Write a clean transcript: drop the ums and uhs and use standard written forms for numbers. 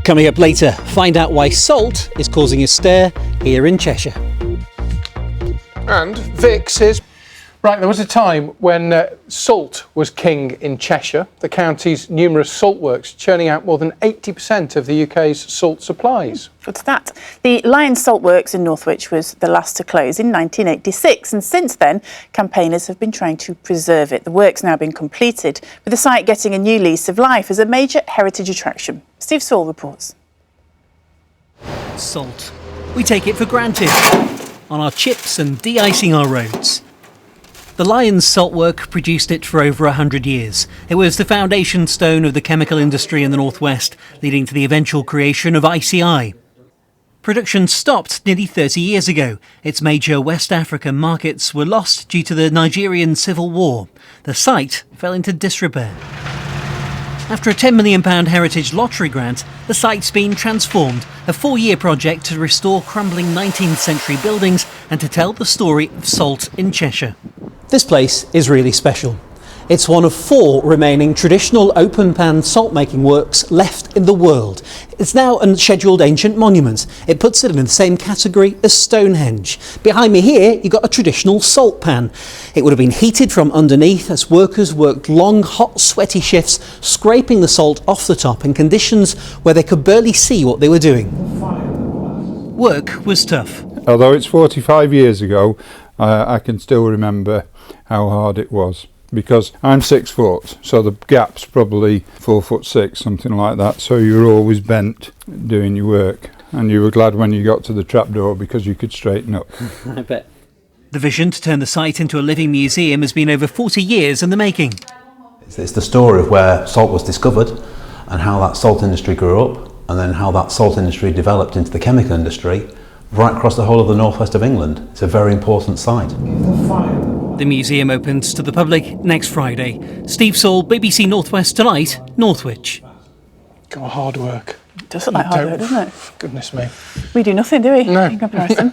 Coming up later, find out why salt is causing a stir here in Cheshire. And Vix is... Right, there was a time when salt was king in Cheshire. The county's numerous salt works churning out more than 80% of the UK's salt supplies. What's that? The Lion Salt Works in Northwich was the last to close in 1986, and since then, campaigners have been trying to preserve it. The work's now been completed, with the site getting a new lease of life as a major heritage attraction. Steve Saul reports. Salt. We take it for granted on our chips and de-icing our roads. The Lion's Salt Work produced it for over 100 years. It was the foundation stone of the chemical industry in the northwest, leading to the eventual creation of ICI. Production stopped nearly 30 years ago. Its major West African markets were lost due to the Nigerian civil war. The site fell into disrepair. After a £10 million Heritage Lottery grant, the site's been transformed, a 4-year project to restore crumbling 19th century buildings and to tell the story of salt in Cheshire. This place is really special. It's one of 4 remaining traditional open-pan salt-making works left in the world. It's now a scheduled ancient monument. It puts it in the same category as Stonehenge. Behind me here, you've got a traditional salt pan. It would have been heated from underneath as workers worked long, hot, sweaty shifts, scraping the salt off the top in conditions where they could barely see what they were doing. Work was tough. Although it's 45 years ago, I can still remember how hard it was. Because I'm 6 foot, so the gap's probably 4'6", something like that. So you're always bent doing your work, and you were glad when you got to the trapdoor because you could straighten up. I bet. The vision to turn the site into a living museum has been over 40 years in the making. It's the story of where salt was discovered and how that salt industry grew up, and then how that salt industry developed into the chemical industry right across the whole of the northwest of England. It's a very important site. The museum opens to the public next Friday. Steve Saul, BBC Northwest Tonight, Northwich. God, hard work. It does look like hard work, doesn't it? Goodness me. We do nothing, do we? No. In comparison.